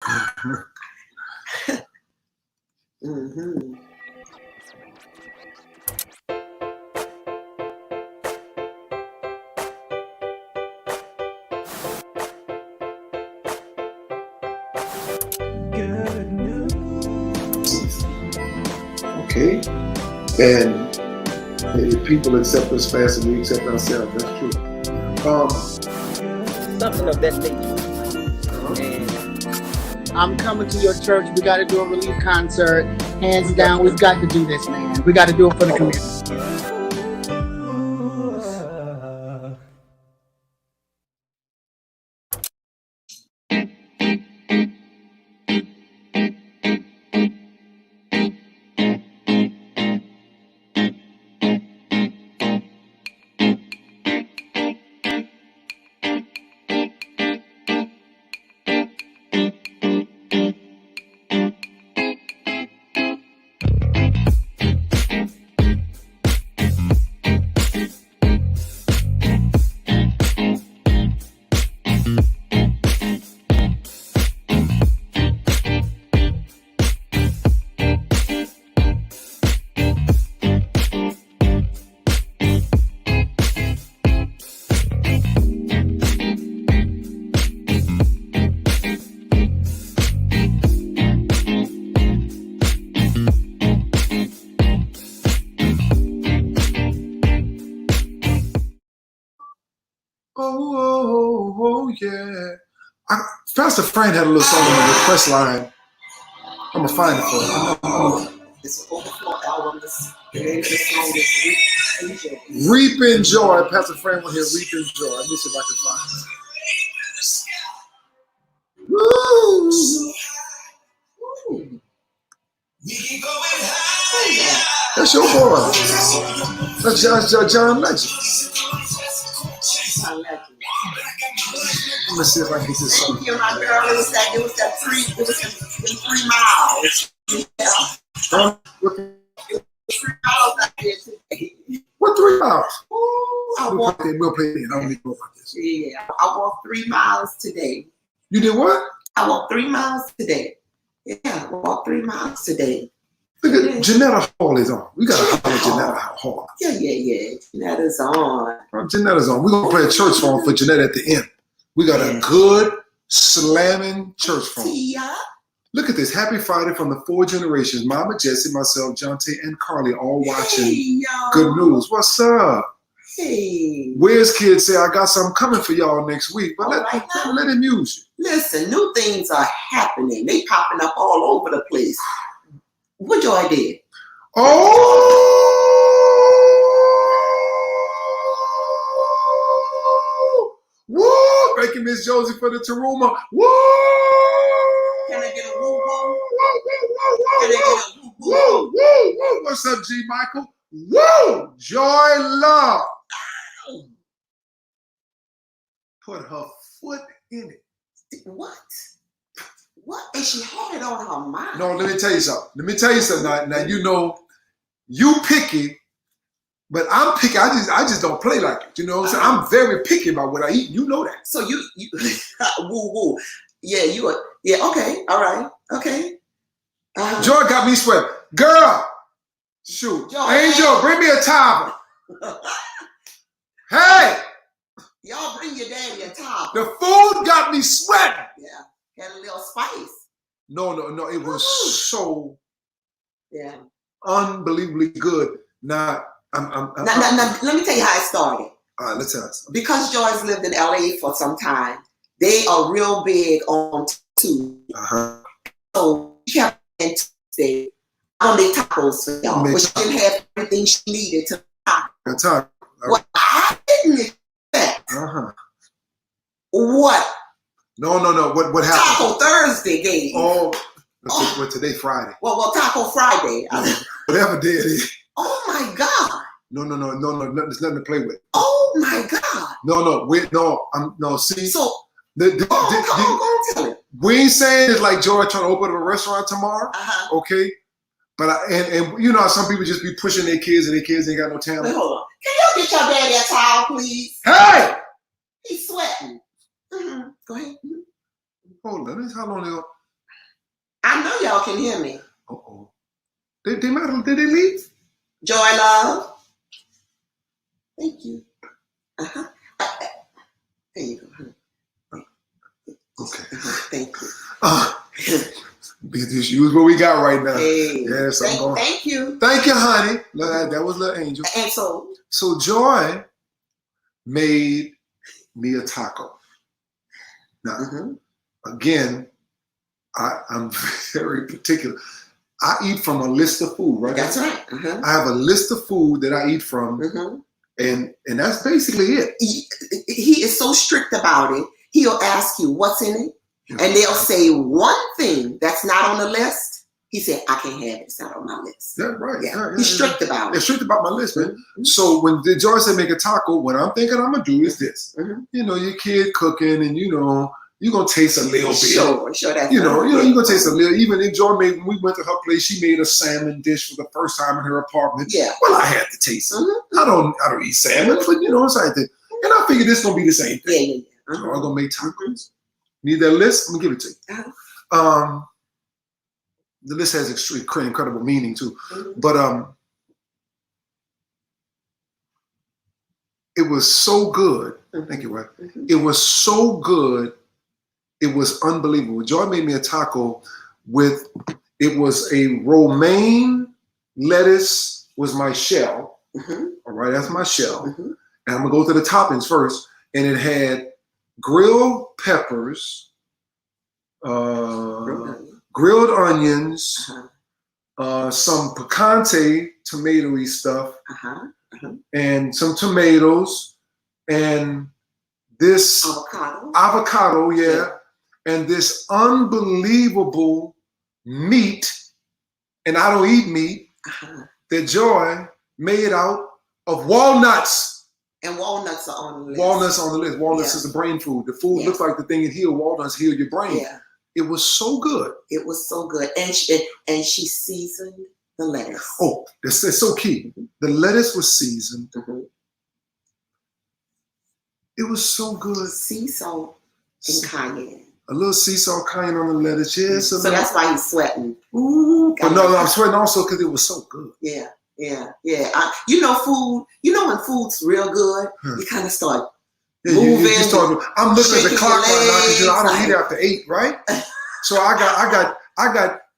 Mm-hmm. Good news. Okay? And if people accept us fast and we accept ourselves, that's true. Something of that nature. And I'm coming to your church. We got to do a relief concert. Hands down, we've got to do this, man. We got to do it for the community. Oh, yeah. Pastor Frank had a little song on the request line. I'm going to find it for you. It's an overflow album. The name of the song is Reap in Joy. Pastor Frank will hear Reap in Joy. Let me see if I can find it. Woo! That's your boy. That's John Legend. Let me see if I can get this song. You, my girl, it was that 3 miles. Huh? What 3 miles out there today. 3 miles? We'll play it. I don't need to know about this. Yeah, I walked 3 miles today. You did what? I walked 3 miles today. Yeah, I walked 3 miles today. Look at Janetta Hall is on. We got to holler at Janetta Hall. Yeah. Janetta's on. Janetta's on. We're going to play a church song for Janetta at the end. We got a good, slamming church song. Look at this. Happy Friday from the 4 generations. Mama, Jessie, myself, Jonte, and Carly all watching Good News. What's up? Hey. Where's Kid say, I got something coming for y'all next week. But let him use you. Listen, new things are happening. They popping up all over the place. What Joy did? Oh! Woo! Thank you, Miss Josie, for the Taruma. Woo! Can I get a woo woo? Can I get a woo woo? What's up, G Michael? Woo! Joy Love. Put her foot in it. What? And she had it on her mind. No, let me tell you something. Now you know, you picky, but I'm picky. I just don't play like it. You know what I'm saying? I'm very picky about what I eat. You know that. So you woo woo. Yeah, you are. Yeah, okay. All right. Okay. Joy got me sweating. Girl, shoot. Joy, Angel, bring me a towel. Hey! Y'all bring your daddy a towel. The food got me sweating. Yeah. Had a little spice. No. It was so unbelievably good. Now, now, let me tell you how it started. All right, let's tell us. Because Joy's lived in LA for some time, they are real big on too. So she kept on Tuesday on their tacos for y'all, but she didn't have everything she needed to taco. Well, I didn't expect. What? No. What happened? Taco Thursday gave. Oh, today Friday. Well, Taco Friday. Whatever day it is. Oh my God. No. There's nothing to play with. Oh my God. No. See. So. Go tell it. We ain't saying it's like Joy trying to open up a restaurant tomorrow. Okay. But and you know how some people just be pushing their kids and their kids ain't got no talent. Wait, hold on. Can you get your daddy a towel, please? Hey! He's sweating. Go ahead. Hold on. How long ago? I know y'all can hear me. Uh-oh. Did they leave? Joy, love. Thank you. Uh-huh. There you go, honey. Okay. Thank you. Just use what we got right now. Hey. Yes, Thank you. Thank you, honey. That was little Angel. And So Joy made me a taco. Now, again, I'm very particular. I eat from a list of food, right? That's right. I have a list of food that I eat from, and that's basically it. He is so strict about it. He'll ask you what's in it, and they'll say one thing that's not on the list. He said, "I can't have it. It's not on my list." That's right. Yeah. He's strict about it. They're strict about my list, man. So when the Joy said make a taco, what I'm thinking I'm gonna do is this. You know, your kid cooking, and you know, you're gonna taste a little bit. Sure. That's you're gonna taste a little. Even if Joy made, when we went to her place, she made a salmon dish for the first time in her apartment. Yeah. Well, I had to taste it. I don't eat salmon, but you know, it's like that. And I figured this gonna be the same thing. Yeah. So I'm gonna make tacos. Need that list? I'm gonna give it to you. The list has incredible meaning too. But it was so good. Thank you, Ryan. It was so good. It was unbelievable. Joy made me a taco with, it was a romaine lettuce was my shell. All right, that's my shell. And I'm gonna go to the toppings first. And it had grilled peppers, grilled onions, some picante tomato-y stuff, and some tomatoes, and this avocado, and this unbelievable meat, and I don't eat meat, that Joy made out of walnuts. And walnuts are on the list. Walnuts on the list. Walnuts is a brain food. The food looks like the thing that heal. Walnuts heal your brain. Yeah. It was so good. It was so good. And she seasoned the lettuce. Oh, that's so key. The lettuce was seasoned. It was so good. Sea salt and cayenne. A little sea salt, cayenne on the lettuce. Yes. So that's why he's sweating. Ooh. But no, I'm sweating also because it was so good. Yeah. You know, food. You know when food's real good, you kind of start moving. You start. I'm looking at the clock right now because I don't eat after 8, right? So I got.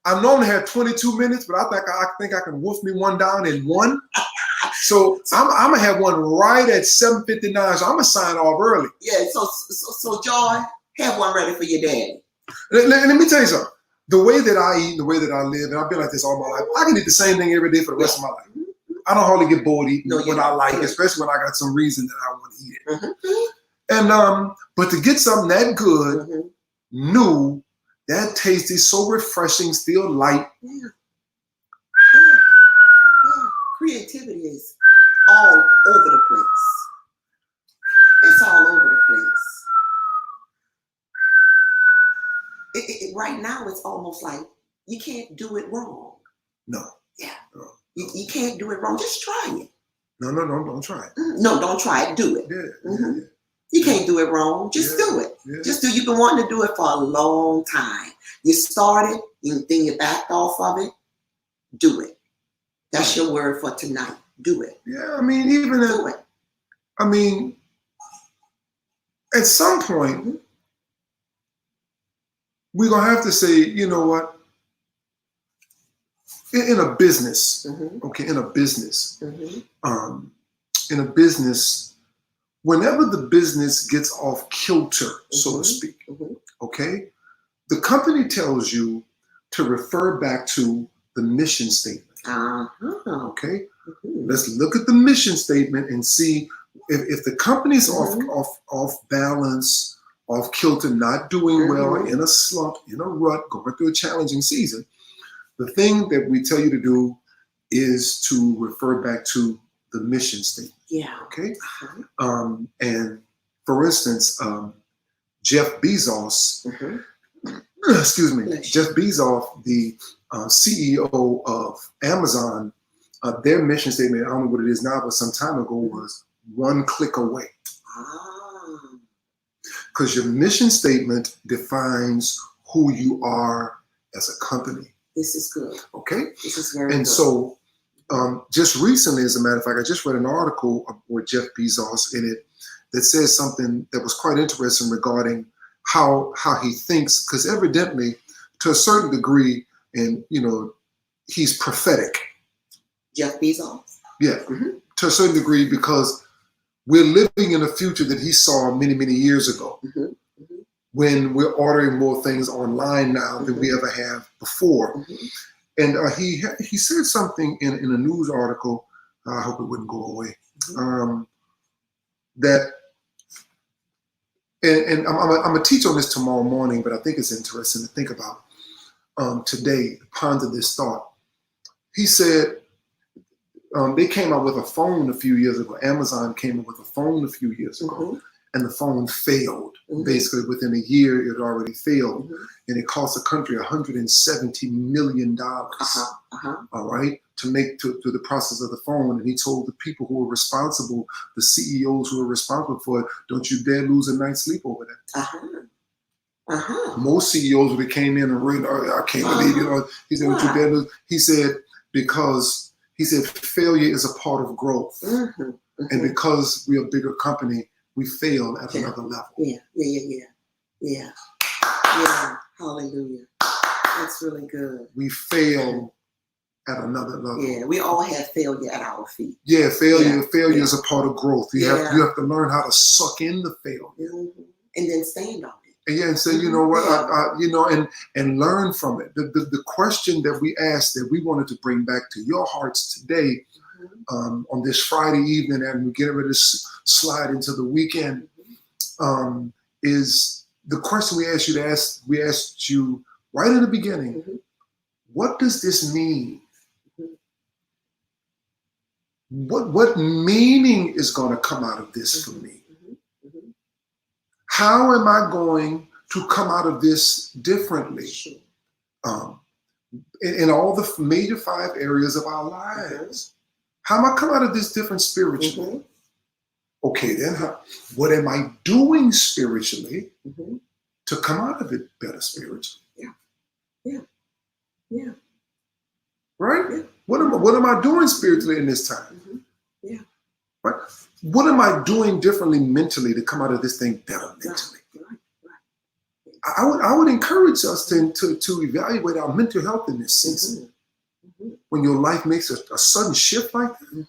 I normally have 22 minutes, but I think I can wolf me one down in 1. So I'm gonna have one right at 7:59. So I'm gonna sign off early. Yeah. So Joy, have one ready for your daddy. Let me tell you something. The way that I eat, the way that I live, and I've been like this all my life, I can eat the same thing every day for the rest of my life. I don't hardly get bored eating when I like it, especially when I got some reason that I want to eat it. And but to get something that good, new, that tasty, so refreshing, still light. Yeah. Creativity is all over the place. It's all over the place. Right now, it's almost like you can't do it wrong. No. Yeah. No. You can't do it wrong. Just try it. No, don't try it. No, don't try it. Do it. Yeah. You can't do it wrong. Just do it. Yeah. Just do. You've been wanting to do it for a long time. You started, then you backed off of it. Do it. That's your word for tonight. Do it. Yeah, I mean, at some point, we're going to have to say, you know what? In a business, in a business, whenever the business gets off kilter, so to speak, okay, the company tells you to refer back to the mission statement. Okay, let's look at the mission statement and see if the company's off balance, off kilter, not doing well, in a slump, in a rut, going through a challenging season. The thing that we tell you to do is to refer back to the mission statement. Yeah. Okay. And for instance, Jeff Bezos, Jeff Bezos, the CEO of Amazon, their mission statement, I don't know what it is now, but some time ago was one click away. Because your mission statement defines who you are as a company. This is good. Okay? This is very And good. so just recently, as a matter of fact, I just read an article with Jeff Bezos in it that says something that was quite interesting regarding how he thinks, because evidently, to a certain degree, and he's prophetic. Jeff Bezos? Yeah, to a certain degree, because we're living in a future that he saw many, many years ago, when we're ordering more things online now than we ever have before. And he said something in a news article, I hope it wouldn't go away, that, and I'm going to teach on this tomorrow morning, but I think it's interesting to think about today, ponder this thought. He said they came out with a phone a few years ago. Amazon came up with a phone a few years ago, and the phone failed. Basically, within a year, it already failed, and it cost the country $170 million. All right, to the process of the phone. And he told the people who were responsible, the CEOs who were responsible for it, don't you dare lose a night's sleep over that. Most CEOs would have came in and read, I can't believe it. He said, "Don't you dare lose." He said, because he said failure is a part of growth, and because we're a bigger company, we fail at another level. Yeah. Hallelujah. That's really good. We fail at another level. Yeah, we all have failure at our feet. Yeah, failure is a part of growth. You have to learn how to suck in the failure, and then stand on it. and say, you know what, and learn from it. The question that we asked, that we wanted to bring back to your hearts today, on this Friday evening, and we're getting ready to slide into the weekend, is the question we asked you to ask. We asked you right in the beginning, what does this mean? What meaning is going to come out of this for me? How am I going to come out of this differently? In all the major 5 areas of our lives. How am I come out of this different spiritually? Okay, then what am I doing spiritually to come out of it better spiritually? Yeah. Right? Yeah. What am I doing spiritually in this time? Right? What am I doing differently mentally to come out of this thing better mentally? I would encourage us to evaluate our mental health in this season. When your life makes a sudden shift like that.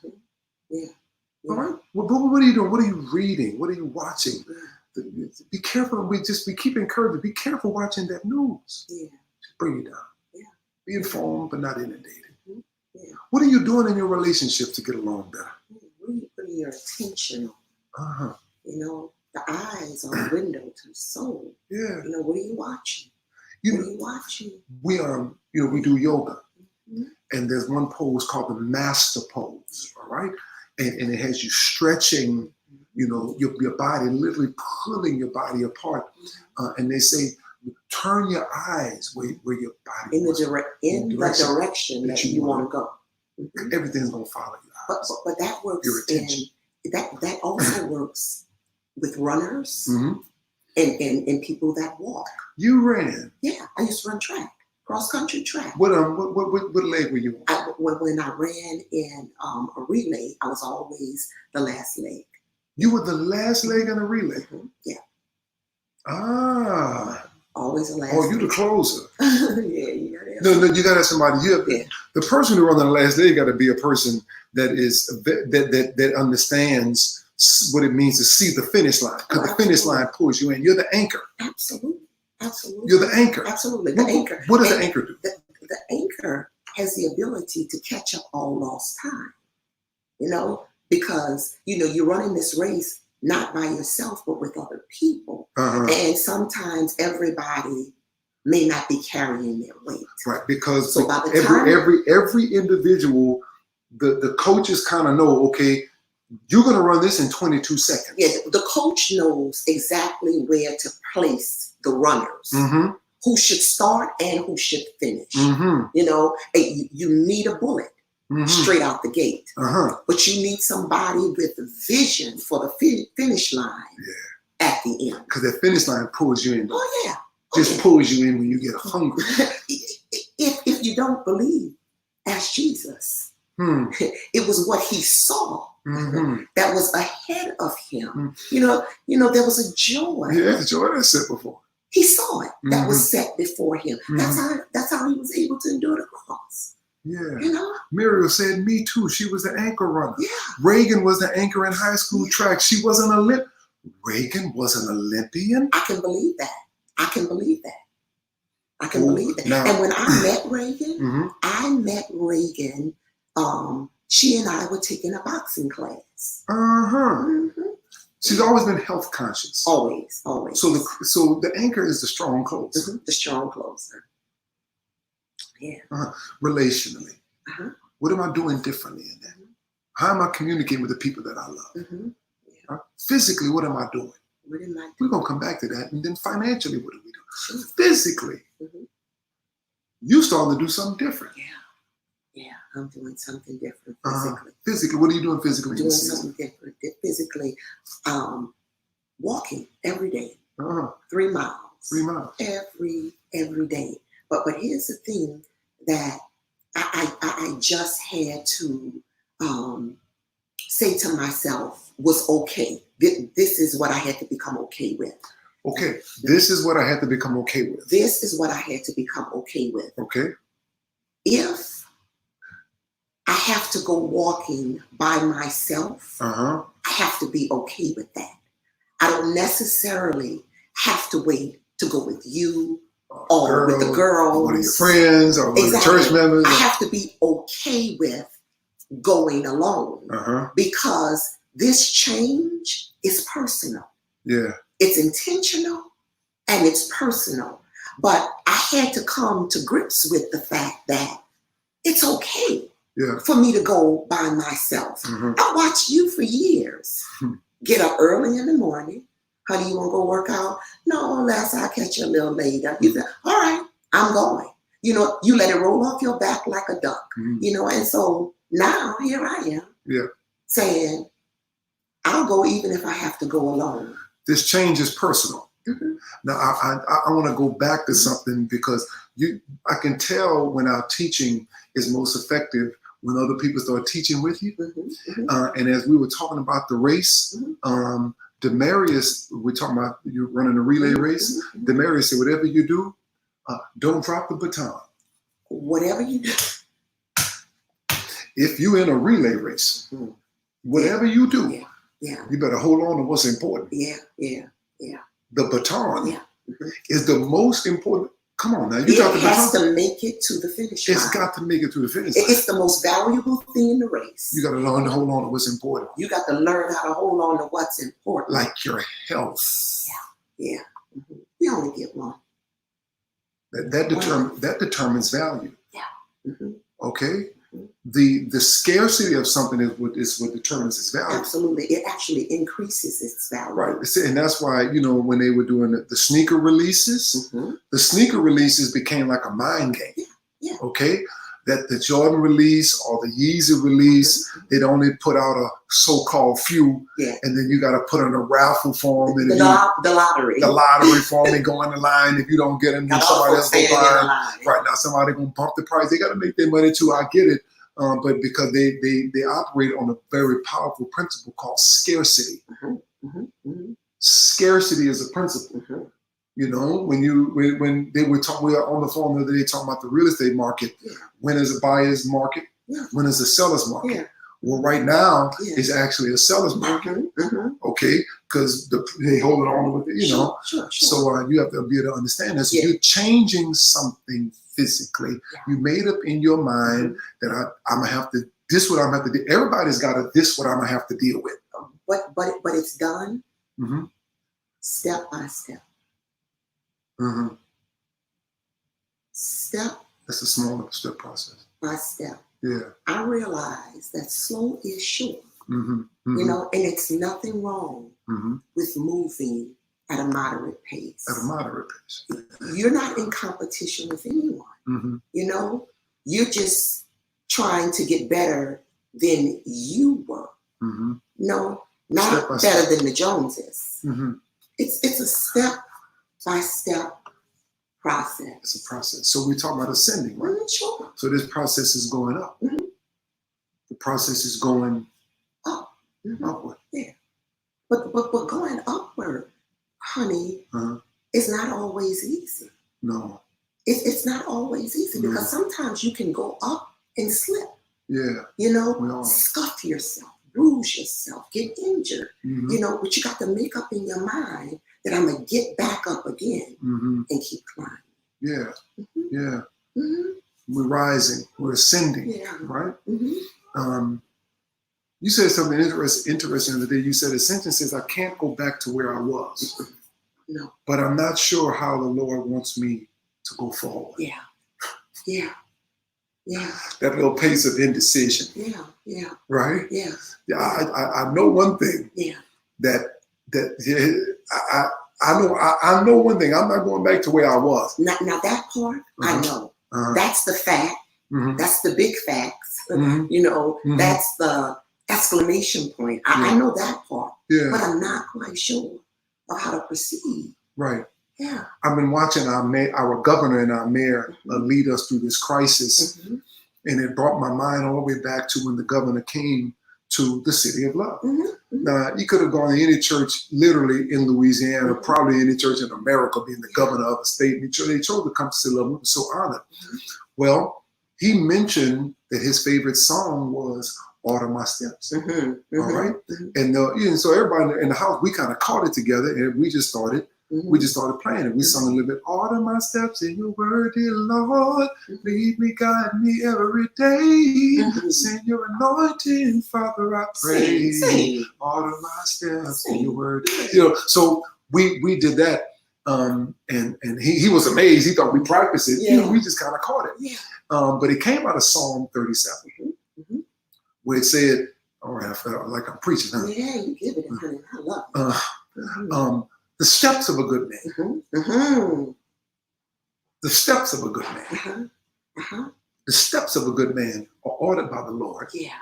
All right. Well, what are you doing? What are you reading? What are you watching? Be careful. We keep encouraging. Be careful watching that news. Just bring you down. Be informed, but not inundated. What are you doing in your relationship to get along better? Where are you putting your attention on? The eyes are a window to the soul. Yeah. What are you watching? What are you watching? We do yoga. And there's one pose called the master pose, all right? And it has you stretching, your body, literally pulling your body apart. And they say, turn your eyes where your body in the direction that you want to go. Everything's gonna follow you. But that works. Your attention. That also works with runners and people that walk. You ran? Yeah, I used to run track, cross country track. What leg were you on? When I ran in a relay, I was always the last leg. You were the last leg in a relay? Yeah. Ah. Always the last. Oh, you the closer. Yeah, you got No, you got to have somebody. The person who runs on the last leg got to be a person that understands what it means to see the finish line, because the finish line pulls you in. You're the anchor. Absolutely. You're the anchor. Absolutely, the anchor. What does the anchor do? The anchor has the ability to catch up all lost time. Because you're running this race not by yourself, but with other people. And sometimes everybody may not be carrying their weight. Right, because so by the time, every individual, the coaches kind of know, okay, you're going to run this in 22 seconds. Yeah, the coach knows exactly where to place the runners, who should start and who should finish. You need a bullet. Straight out the gate. But you need somebody with vision for the finish line at the end. Because that finish line pulls you in. Oh, yeah. Just pulls you in when you get hungry. you don't believe, ask Jesus. It was what he saw that was ahead of him. You know, there was a joy. Yeah, joy that's set before. He saw it that was set before him. That's how he was able to endure the cross. Yeah. You know? Muriel said, me too. She was the anchor runner. Yeah. Reagan was the anchor in high school track. She was an Olympian. Reagan was an Olympian? I can believe that. I can believe that. I can believe that. Now, and when I met Reagan, she and I were taking a boxing class. She's always been health conscious. Always. So the anchor is the strong closer. The strong closer. Yeah. Relationally. What am I doing differently in that? How am I communicating with the people that I love? Physically, what am I doing? We're going to come back to that. And then financially, what do we do? Sure. Physically, you starting to do something different. Yeah, I'm doing something different physically. Physically, what are you doing physically? Doing something different physically. Walking every day, 3 miles. 3 miles. Every day. But here's the thing that I just had to say to myself was okay. This is what I had to become okay with. Okay, this is what I had to become okay with. This is what I had to become okay with. Okay. If I have to go walking by myself, I have to be okay with that. I don't necessarily have to wait to go with you or with the girls. One of your friends or one of the church members. I have to be okay with going alone because this change is personal. Yeah. It's intentional and it's personal. But I had to come to grips with the fact that it's okay for me to go by myself. I watched you for years. Get up early in the morning. Honey, you want to go work out? No, Les, I'll catch you a little later. You said, all right, I'm going. You know, you let it roll off your back like a duck. You know, and so now here I am saying, I'll go even if I have to go alone. This change is personal. Now, I want to go back to something because I can tell when our teaching is most effective when other people start teaching with you. And as we were talking about the race, Demarius, we're talking about you running a relay race. Demarius said, whatever you do, don't drop the baton. Whatever you do. If you're in a relay race, whatever you do, you better hold on to what's important. The baton is the most important. Come on now, you got the baton. It has to make it to the finish line. It's got to make it to the finish line. It's the most valuable thing in the race. You got to learn to hold on to what's important. You got to learn how to hold on to what's important. Like your health. Yeah. We only get one. That determines value. Okay? The scarcity of something is what determines its value. Absolutely. It actually increases its value. Right. And that's why, you know, when they were doing the sneaker releases, the sneaker releases became like a mind game. Okay? That the Jordan release or the Yeezy release, they'd only put out a so-called few, and then you got to put on a raffle form. And the lottery. The lottery form, they go in the line. If you don't get them, then somebody else go buy them. Right now, somebody going to bump the price. They got to make their money too. I get it. But because they operate on a very powerful principle called scarcity. Scarcity is a principle. You know, when they were talking, we were on the phone the other day talking about the real estate market. When is a buyer's market? When is a seller's market? Well, right now it's actually a seller's market. Okay, because they hold it on with it, you know. So you have to be able to understand this. So you're changing something physically. You made up in your mind that I'm gonna have to. This what I'm gonna have to do. Everybody's got a this what I'm gonna have to deal with. But it's done step by step. Step. That's a small step process. By step. Yeah. I realize that slow is sure. You know, and it's nothing wrong with moving at a moderate pace. At a moderate pace. You're not in competition with anyone. You know, you're just trying to get better than you were. No, not better than the Joneses. It's a step by step process. It's a process. So we're talking about ascending, right? Sure. So this process is going up. The process is going upward. Yeah. But going upward, honey, is not always easy. No. It's not always easy because sometimes you can go up and slip. Yeah. You know, scuff yourself, bruise yourself, get injured. You know, but you got to make up in your mind that I'm gonna get back up again and keep climbing. Yeah. Yeah. We're rising. We're ascending. Yeah. Right. You said something interesting the other day. You said ascension says I can't go back to where I was. No. But I'm not sure how the Lord wants me to go forward. Yeah. Yeah. Yeah. That little pace of indecision. Yeah. Yeah. Right? Yeah. Yeah. I know one thing. Yeah. I know one thing. I'm not going back to where I was. Now that part, I know. That's the fact. That's the big facts. You know, that's the exclamation point. I know that part. Yeah. But I'm not quite sure of how to proceed. Right. Yeah. I've been watching our governor and our mayor lead us through this crisis. And it brought my mind all the way back to when the governor came to the City of Love. Now, he could have gone to any church literally in Louisiana, probably any church in America, being the governor of a state. And they chose to come to City of Love. We were so honored. Well, he mentioned that his favorite song was Order My Steps. All right? And so everybody in the house, we kind of caught it together and we just started playing it. We sung a little bit, Order my steps in your word, dear Lord. Lead me, guide me every day. Send your anointing, Father, I pray. Order my steps in your word. You know, so we did that. And he was amazed. He thought we practiced it. Yeah. You know, we just kind of caught it. Yeah. But it came out of Psalm 37, where it said, all right, I felt like I'm preaching, huh? Yeah, you give it, honey. I love it. The steps of a good man. The steps of a good man. The steps of a good man are ordered by the Lord. Yeah.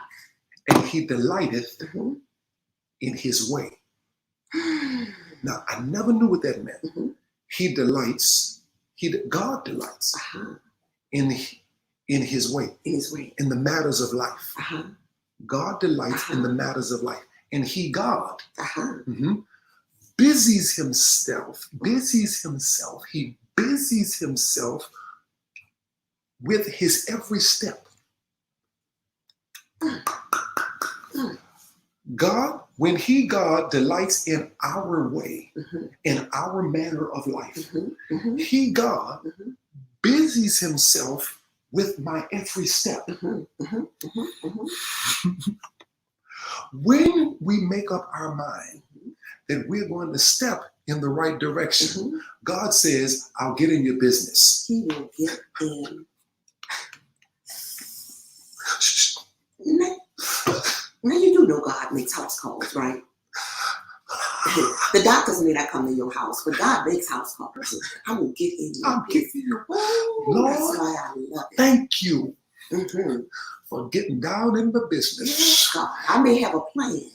And he delighteth in his way. Now, I never knew what that meant. He delights, God delights in his way. In his way. In the matters of life. God delights in the matters of life. And God busies himself with his every step. God, when God delights in our way, in our manner of life, God busies himself with my every step. When we make up our mind that we're going to step in the right direction, God says, I'll get in your business. He will get in. Now you do know God makes house calls, right? The doctors may not come to your house, but God makes house calls. I will get in your business. Lord, that's why I love it. Thank you for getting down in the business. Yes, God. I may have a plan,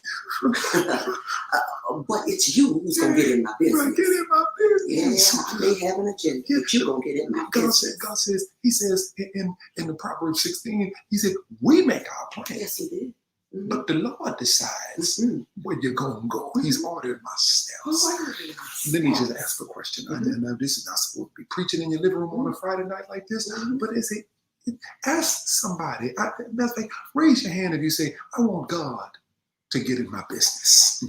but it's you who's going to get in my business. Get in my business. Yeah, I may have an agenda, but you're going to get in my business. God says, he says in the Proverbs 16, he said, we make our plan. Yes, he did. But the Lord decides where you're going to go. He's ordered my steps. Let me just ask a question. I know this is not supposed to be preaching in your living room on a Friday night like this, but ask somebody. That's like, raise your hand if you say, I want God to get in my business.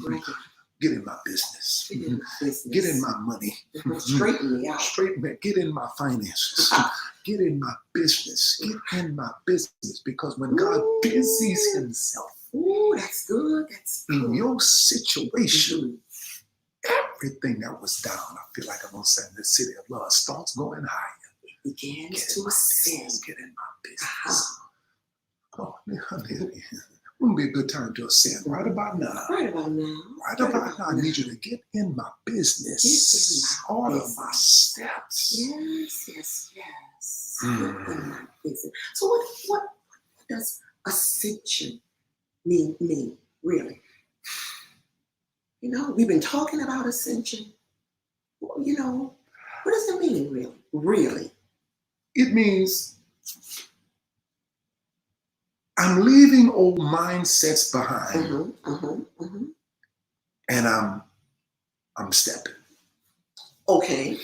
Get in my business. Get in my money. Straighten me out. Get in my finances. Get in my business. Get in my business. Because when God busies himself, that's good. That's good. In your situation, everything that was down, I feel like I'm going to say in the City of Love, starts going higher. It begins to ascend. Get in my business. Oh, wouldn't be a good time to ascend right about now. Right about now. Right about now. I need you to get in my business. Order my steps. Yes. Get in my business. So what does ascension mean, really? You know, we've been talking about ascension. You know, what does it mean, really? Really? It means I'm leaving old mindsets behind, and I'm stepping. Okay.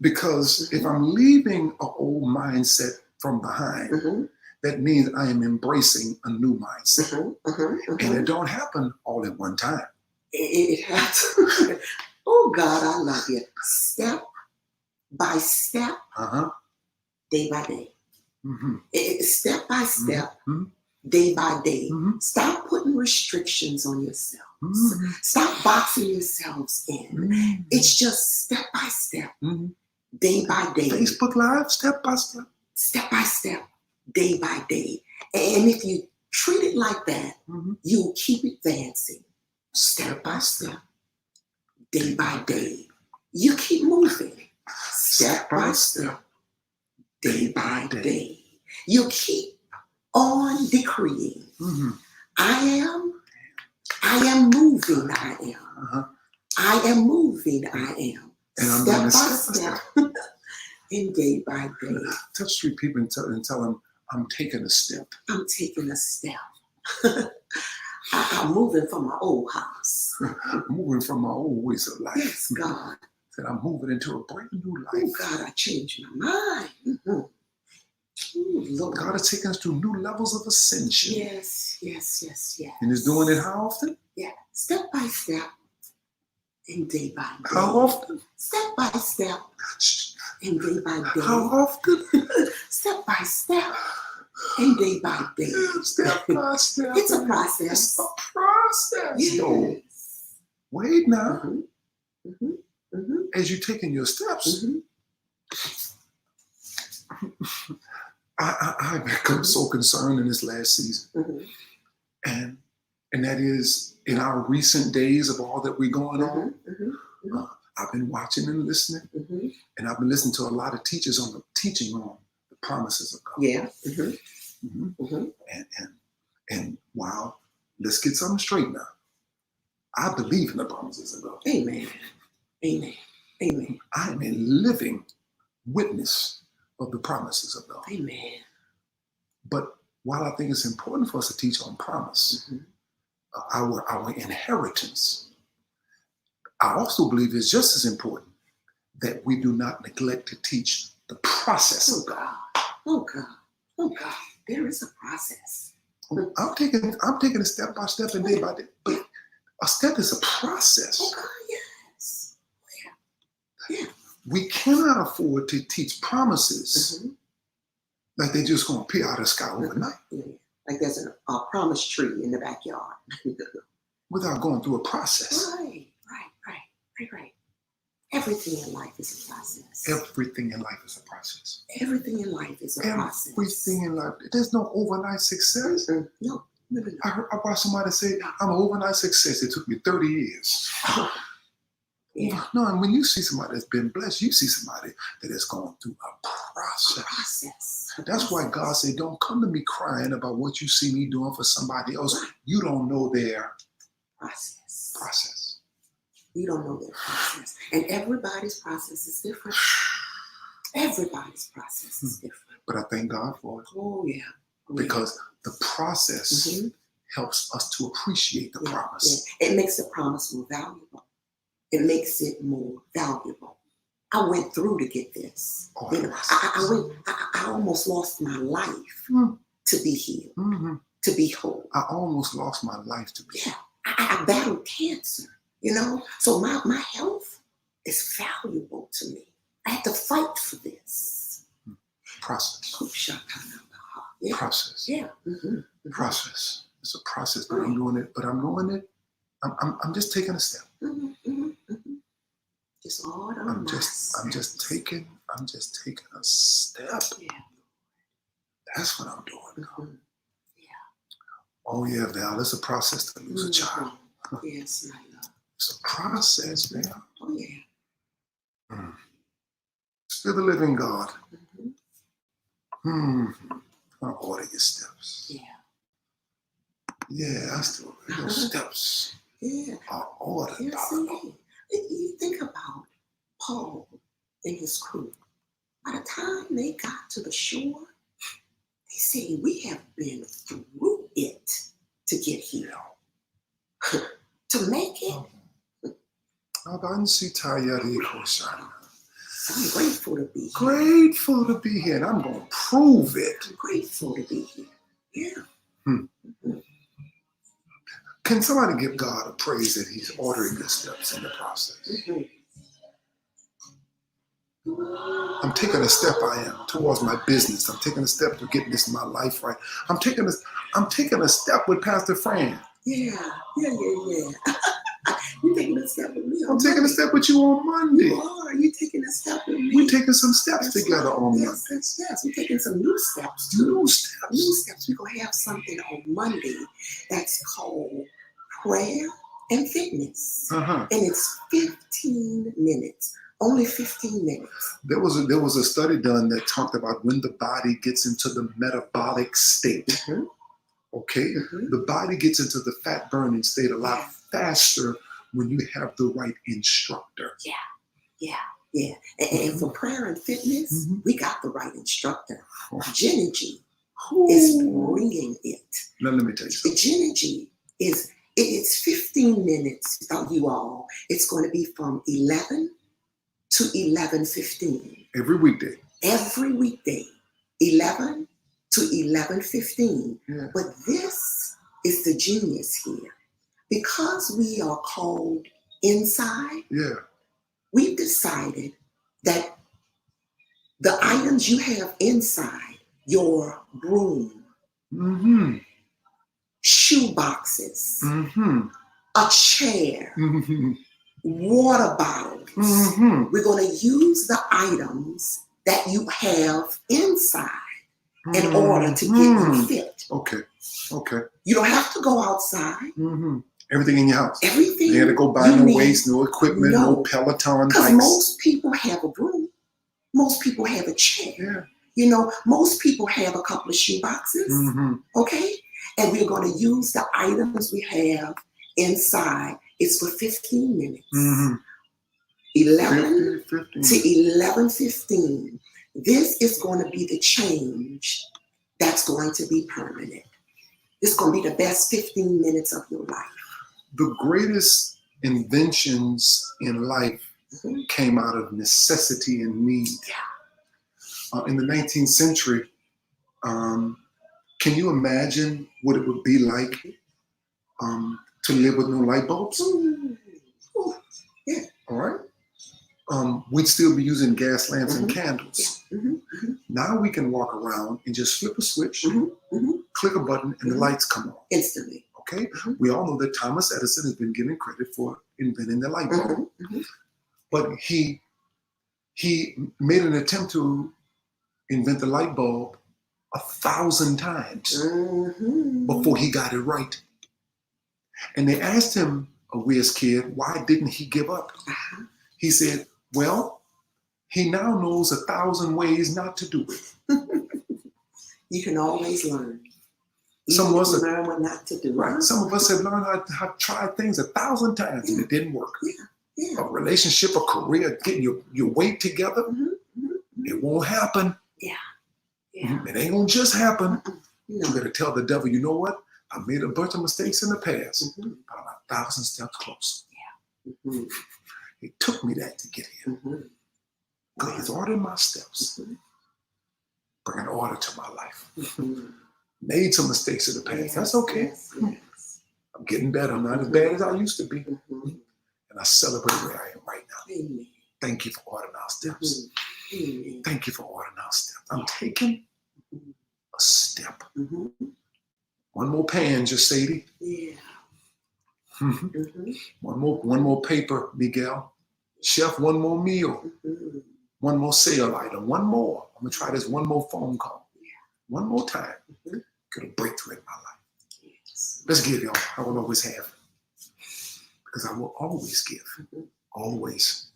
Because if I'm leaving an old mindset from behind, that means I am embracing a new mindset. And it don't happen all at one time. It has to. Oh God, I love you. Step by step, day by day. Step by step, day by day. Stop putting restrictions on yourself. Stop boxing yourselves in. It's just step by step, day by day. Facebook Live, step by step. Step by step, day by day. And if you treat it like that, you'll keep advancing. Step by step, day by day. You keep moving. Step by step, day by day. You keep on decreeing. I am moving, I am. I am moving, I am. And I'm step doing by step. And day by day. Touch 3 people and tell them, I'm taking a step. I'm taking a step. I'm moving from my old house. Moving from my old ways of life. Yes, God. That I'm moving into a brand new life. Oh, God, I changed my mind. Lord. God is taking us to new levels of ascension. Yes. And He's doing it how often? Yeah, step by step and day by day. How often? Step by step and day by day. How often? Step by step and day by day. Step by step. It's a process. It's a process. Yes. Wait now. As you're taking your steps, I've become so concerned in this last season. And that is in our recent days of all that we're going on. I've been watching and listening, and I've been listening to a lot of teachers on teaching on the promises of God. Yeah. And wow, let's get something straight now. I believe in the promises of God. Amen. I am a living witness of the promises of God. Amen. But while I think it's important for us to teach on promise, our inheritance, I also believe it's just as important that we do not neglect to teach the process of God. Oh God. There is a process. I'm taking it step by step and day by day. But a step is a process. Oh God, yes. Yeah. We cannot afford to teach promises like they're just going to appear out of the sky overnight. Yeah. Like there's a promise tree in the backyard. Without going through a process. Right. Everything in life is a process. Everything in life is a process. Everything in life is a process. Everything in life. There's no overnight success. No. I watched somebody say, I'm an overnight success. It took me 30 years. Yeah. No, and when you see somebody that's been blessed, you see somebody that has gone through a process. That's why God said, don't come to me crying about what you see me doing for somebody else. You don't know their process. You don't know their process. And everybody's process is different. Everybody's process is different. But I thank God for it. Oh, yeah. Because the process helps us to appreciate the promise. Yeah. It makes the promise more valuable. It makes it more valuable. I went through to get this. Oh, you know, I almost lost my life to be healed, to be whole. I almost lost my life to be healed. I battled cancer, you know? So my health is valuable to me. I had to fight for this. Process. Yeah. Process. Yeah. Process. It's a process, but I'm doing it. I'm just taking a step. Just all I'm just taking a step. Yeah. That's what I'm doing. Yeah. Oh yeah, Val, it's a process to lose a child. Yes, my love. It's a process, Val. Oh yeah. Still the living God. I'll order your steps. Yeah. Yeah, I still those steps. Yeah. Are ordered. You think about Paul and his crew, by the time they got to the shore, they say, we have been through it to get here. To make it. I'm grateful to be here. Grateful to be here, and I'm going to prove it. I'm grateful to be here. Yeah. Can somebody give God a praise that he's ordering the steps in the process? I'm taking a step towards my business. I'm taking a step to getting this in my life right. I'm taking a step with Pastor Fran. Yeah. You're taking a step with me. I'm taking a step with you on Monday. You are. You're taking a step with me. We're taking some steps together on Monday. Yes. We're taking some new steps too. New steps. We're going to have something on Monday that's called prayer and fitness. And it's 15 minutes. Only 15 minutes. There was a study done that talked about when the body gets into the metabolic state. Okay? The body gets into the fat burning state a lot faster when you have the right instructor. Yeah. And for prayer and fitness, we got the right instructor. Genergy is bringing it. Now let me tell you something. Genergy it's 15 minutes, you all. It's going to be from 11 to 11:15. Every weekday. 11 to 11:15. Yeah. But this is the genius here. Because we are called inside, we've decided that the items you have inside, your broom, shoe boxes, a chair, water bottles. We're going to use the items that you have inside in order to get you fit. Okay. You don't have to go outside. Everything in your house. Everything. You had to go buy no weights, no equipment, no Peloton Because bikes. most people have a broom. Most people have a chair. Most people have a couple of shoe boxes. Okay? And we're going to use the items we have inside. It's for 15 minutes. 11 to 11:15. This is going to be the change that's going to be permanent. This is going to be the best 15 minutes of your life. The greatest inventions in life came out of necessity and need. In the 19th century, can you imagine what it would be like to live with no light bulbs? All right. We'd still be using gas lamps and candles. Now we can walk around and just flip a switch, click a button, and the lights come on. Instantly. Okay? We all know that Thomas Edison has been given credit for inventing the light bulb. But he made an attempt to invent the light bulb 1,000 times before he got it right. And they asked him, a whiz kid, why didn't he give up? He said, well, he now knows 1,000 ways not to do it. You can always learn. Some of us learn what not to do. Right. Some of us have learned how to try things 1,000 times and it didn't work. A relationship, a career, getting your weight together, it won't happen. It ain't gonna just happen. You gotta tell the devil, you know what? I made a bunch of mistakes in the past, but I'm 1,000 steps closer. It took me that to get here. God has ordered my steps. Bring an order to my life. Made some mistakes in the past. That's okay. I'm getting better. I'm not as bad as I used to be. And I celebrate where I am right now. Thank you for ordering our steps. Thank you for ordering our steps. I'm taking a step. One more pan, just Sadie. One more paper, Miguel. Chef, one more meal. One more sale item. One more. I'm gonna try this one more phone call. One more time. Get a breakthrough in my life. Let's give, y'all. I will always have. Because I will always give. Always.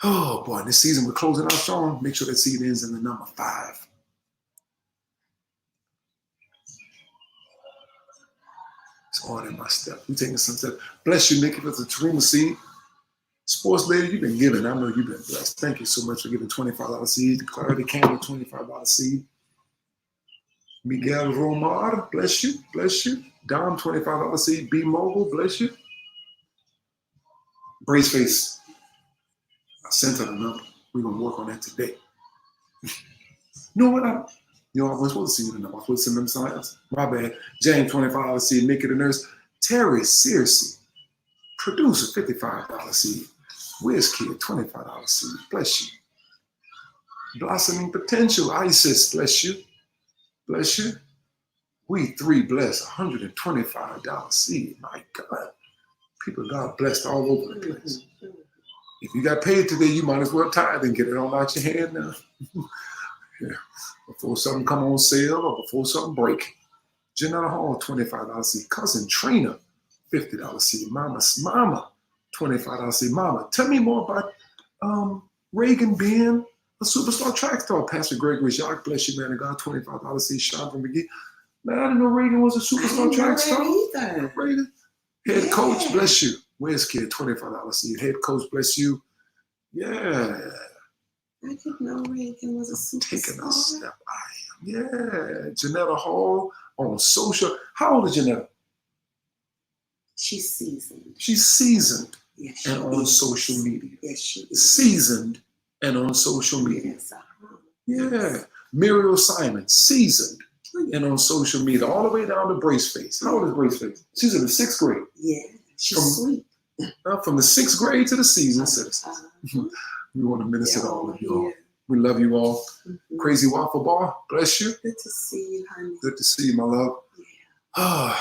Oh boy, this season we're closing out strong. Make sure that seed ends in the number 5. It's ordering my step. We're taking some steps. Bless you, Nikki, for the Tarima seed. Sports lady, you've been giving. I know you've been blessed. Thank you so much for giving $25 seed. Clarity Candle, $25 seed. Miguel Romar, bless you, bless you. Dom, $25 seed. B Mobile, bless you. Brace Face, I sent her the number. We're gonna work on that today. You know what? I wasn't supposed to see you the number. I was supposed to send them something else. My bad. James, $25 seed. Nikki the nurse. Terry Searcy, producer, $55 seed. Wiz Kid, $25 seed. Bless you. Blossoming Potential, Isis, bless you. Bless you. We three bless, $125 seed. My God. People God blessed all over the place. If you got paid today, you might as well tithe and get it all out your hand now. Yeah. Before something come on sale or before something break. Janetta Hall, $25 seed. Cousin Trina, $50 seed. Mama, $25 seed. Mama, tell me more about Reagan being a superstar track star. Pastor Gregory Jacques, bless you, man of God, $25 seed. Chandra McGee. Man, I didn't know Reagan was a superstar track star. Either. Reagan. Head coach, bless you. Where's Kid, $25 seed. Head coach, bless you. Yeah. I didn't know Reagan was a superstar. Taking a step. I am. Yeah. Janetta Hall on social. How old is Janetta? She's seasoned. She's seasoned. Yes, she and on is. social media. Yes, she is. Seasoned and on social media. Yes, Yeah. Muriel Simon, seasoned and on social media, all the way down to Brace Face. How old is Brace Face? She's in the 6th grade. Yeah, she's sweet. From the 6th grade to the seasoned citizens. We want to minister to all of you all. We love you all. Crazy Waffle Bar, bless you. Good to see you, honey. Good to see you, my love. Yeah.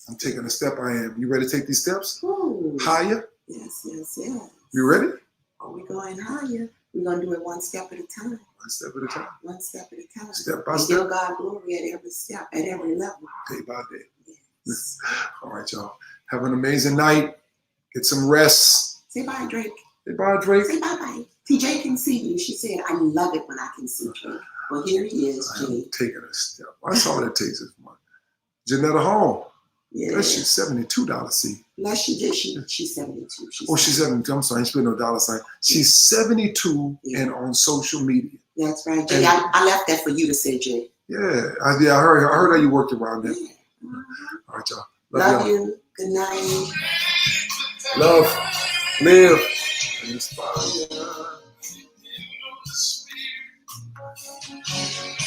I'm taking a step. I am. You ready to take these steps? Ooh. Higher? Yes, yes, yes. You ready? Are we going higher? We're going to do it one step at a time. One step at a time. One step at a time. Step by and step. give God glory at every step, at every level. Day by day. Yes. All right, y'all. Have an amazing night. Get some rest. Say bye, Drake. Say bye, Drake. Say bye-bye. TJ can see you. She said, I love it when I can see Drake. Well, here he is, I am Jay. taking a step. That's all it takes is one. Janetta Hall. Yeah. Bless you, $72 seed. Bless you, she's 72. She's 72. I'm sorry, I spelled no dollar sign. She's 72 and on social media. That's right, Jay. I left that for you to say, Jay. Yeah, I heard how you worked around that. Yeah. All right, y'all. Love you. Good night. Love, live, and inspire.